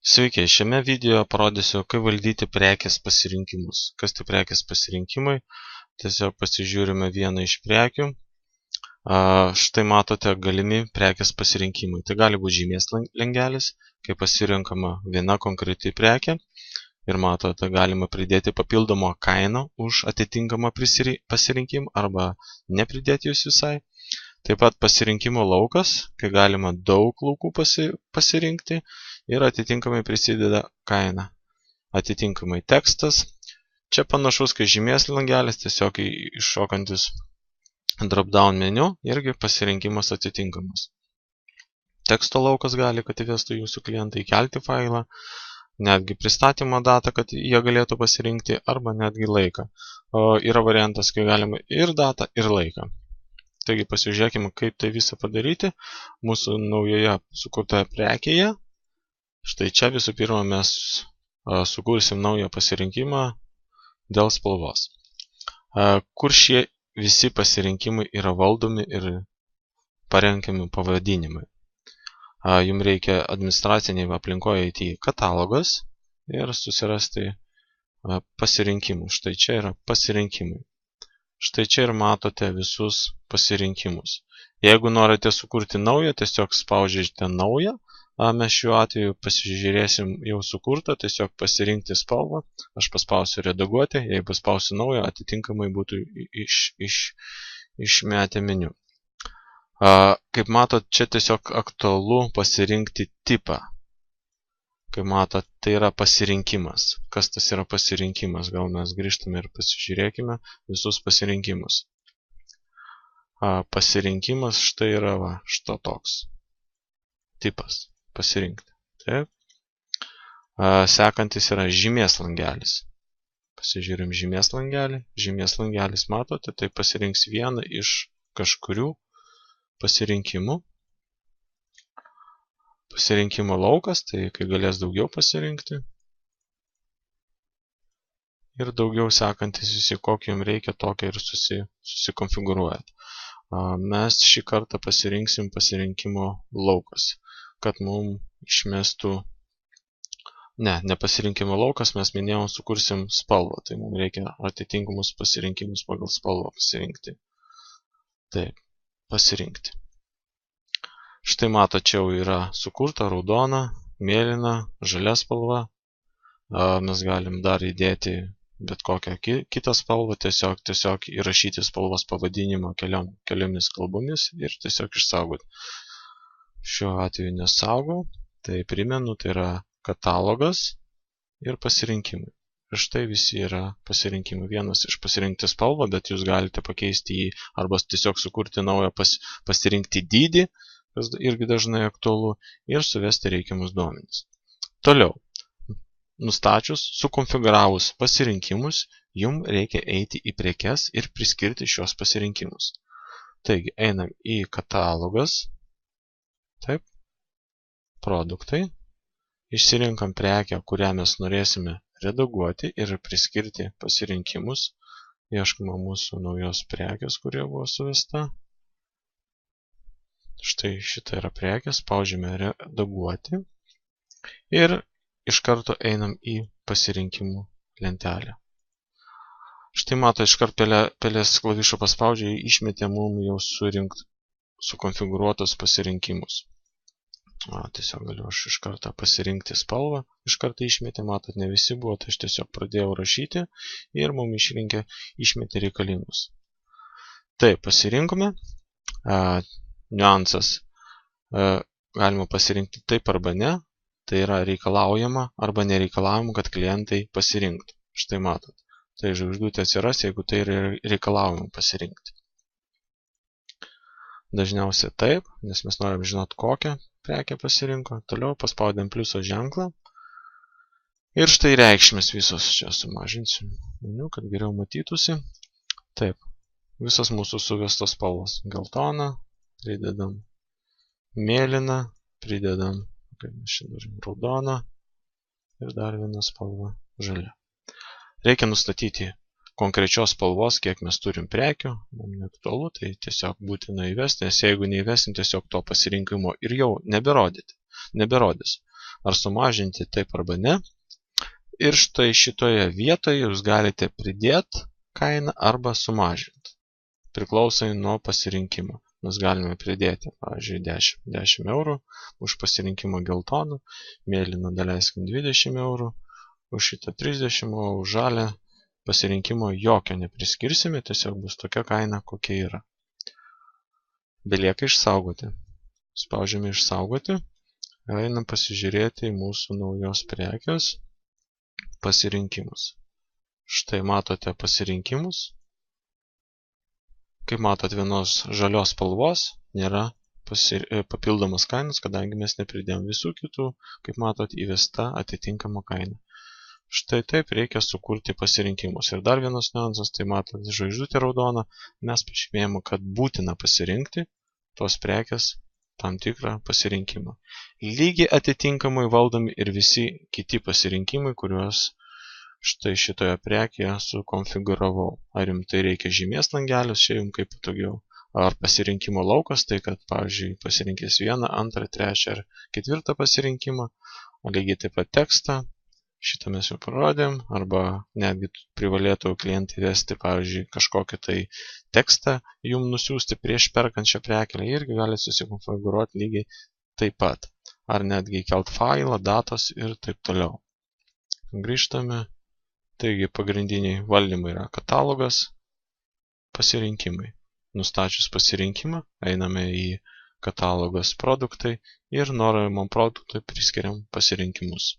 Sveiki, šiame video parodysiu, kaip valdyti prekės pasirinkimus. Kas tai prekės pasirinkimai? Tiesiog pasižiūrime vieną iš prekių. Štai matote galimi prekės pasirinkimai. Tai gali būti žymės langelis, kai pasirinkama viena konkreti prekė. Ir matote, galima pridėti papildomą kainą už atitinkamą pasirinkimą arba nepridėti jūs visai. Taip pat pasirinkimo laukas, kai galima daug laukų pasirinkti ir atitinkamai prisideda kaina. Atitinkamai tekstas. Čia panašus kaip žymės langelis, tiesiog iššokantis drop-down meniu irgi pasirinkimas atitinkamas. Teksto laukas gali, kad įvestų jūsų klientai, įkelti failą, netgi pristatymo datą, kad jie galėtų pasirinkti, arba netgi laiką. Yra variantas, kai galima ir datą, ir laiką. Taigi pasižiūrėkime, kaip tai visą padaryti mūsų naujoje sukurtoje prekėje. Štai čia visų pirma mes sukursim naują pasirinkimą dėl spalvos. Kur šie visi pasirinkimai yra valdomi ir parenkami pavadinimai. Jums reikia administracinėje aplinkoje įti katalogas ir susirasti pasirinkimus. Štai čia yra pasirinkimai. Štai čia ir matote visus pasirinkimus. Jeigu norite sukurti naują, tiesiog spaudžiate naują. Mes šiuo atveju pasižiūrėsim jau sukurtą, tiesiog pasirinkti spalvą. Aš paspausiu redaguoti, jei paspausiu naują, atitinkamai būtų išmetę meniu. Kaip matot, čia tiesiog aktualu pasirinkti tipą. Kaip matot, tai yra pasirinkimas. Kas tas yra pasirinkimas? Gal mes grįžtame ir pasižiūrėkime visus pasirinkimus. Pasirinkimas štai yra štai toks. Tipas. Pasirinkti. Taip. Sekantis yra žymės langelis. Pasižiūrim žymės langelį. Žymės langelis matote, tai pasirinks vieną iš kažkurių pasirinkimų. Pasirinkimo laukas, tai kai galės daugiau pasirinkti. Ir daugiau sekantis visi, kokį jums reikia, tokia ir susikonfigūruojat. Mes šį kartą pasirinksim pasirinkimo laukas, kad mums išmestų... Ne pasirinkimo laukas, mes minėjom, sukursim spalvą, tai mums reikia atitinkamus pasirinkimus pagal spalvą pasirinkti. Taip, pasirinkti. Štai mato, čia jau yra sukurta raudona, mėlyna, žalia spalva. Mes galim dar įdėti bet kokią kitą spalvą, tiesiog įrašyti spalvos pavadinimą keliomis kalbomis ir tiesiog išsaugoti. Šiuo atveju nesaugau, tai primenu, tai yra katalogas ir pasirinkimai. Ir štai visi yra pasirinkimai. Vienas iš pasirinkti spalvą, bet jūs galite pakeisti jį arba tiesiog sukurti naują pasirinkti dydį, kas irgi dažnai aktualu, ir suvesti reikiamus duomenis. Toliau, nustačius, sukonfiguravus pasirinkimus, jums reikia eiti į prekes ir priskirti šios pasirinkimus. Taigi, einam į katalogas, taip, produktai, išsirinkam prekę, kurią mes norėsime redaguoti ir priskirti pasirinkimus, ieškome mūsų naujos prekės, kurie buvo suvesta. Štai šitą yra prekė, spaudžiame redaguoti ir iš karto einam į pasirinkimų lentelę. Štai mato, iškart pelės klavišų paspaudžia, išmetė mums jau sukonfigūruotus pasirinkimus. Tiesiog galiu aš iš karto pasirinkti spalvą, iš karto išmetė, matot, ne visi buvo, tai aš tiesiog pradėjau rašyti ir mums išmetė reikalingus. Taip, pasirinkome. Niuansas. Galima pasirinkti taip arba ne, tai yra reikalaujama arba nereikalaujama, kad klientai pasirinktų. Štai matot. Tai žvaigždutė atsiras, jeigu tai yra reikalaujama pasirinkti. Dažniausiai taip, nes mes norim žinoti, kokią prekę pasirinko. Toliau paspaudėm pliuso ženklą. Ir štai reikšmės visos. Čia sumažinsim meniu, kad geriau matytųsi. Taip. Visos mūsų suvestos spalvos. Geltona. Pridedam mėlyną, pridedam raudoną ir dar vieną spalvą žalia. Reikia nustatyti konkrečios spalvos, kiek mes turim prekių, mums neaktualu, tai tiesiog būtina įvesti, nes jeigu neįvesim tiesiog to pasirinkimo ir jau neberodys. ar sumažinti taip arba ne. Ir štai šitoje vietoje jūs galite pridėti kainą arba sumažinti. Priklausai nuo pasirinkimo. Mes galime pridėti, pavyzdžiui, 10 eurų, už pasirinkimą geltoną, mėlyną daleiskim 20 eurų, už šitą 30, o už žalę pasirinkimo jokio nepriskirsime, tiesiog bus tokia kaina, kokia yra. Belieka išsaugoti. Spaudžiame išsaugoti ir einam pasižiūrėti į mūsų naujos prekės pasirinkimus. Štai matote pasirinkimus. Kaip matot, vienos žalios spalvos nėra papildomas kainos, kadangi mes nepridėjom visų kitų, kaip matot, įvesta atitinkama kaina. Štai taip reikia sukurti pasirinkimus. Ir dar vienas niuansas, tai matot, žvaigždutė raudona, mes pažymėjome, kad būtina pasirinkti tos prekės tam tikrą pasirinkimą. Lygiai atitinkamai valdomi ir visi kiti pasirinkimai, kuriuos štai šitoje prekėje sukonfiguravau. Ar jums tai reikia žymės langelius, čia jums kaip patogiau. Ar pasirinkimo laukas, tai kad, pavyzdžiui, pasirinkės 1, 2, 3 ar 4 pasirinkimą, o lygiai taip pat tekstą, šitą mes jau parodėm, arba netgi privalėtų klientai vesti, pavyzdžiui, kažkokį tai tekstą jums nusiųsti prieš perkant šią prekę, irgi galite susikonfiguruoti lygiai taip pat. Ar netgi įkelt failą, datos ir taip toliau. Grįžtame. Taigi pagrindiniai valdymai yra katalogas, pasirinkimai. Nustačius pasirinkimą, einame į katalogas produktai ir norimam produktui priskiriam pasirinkimus.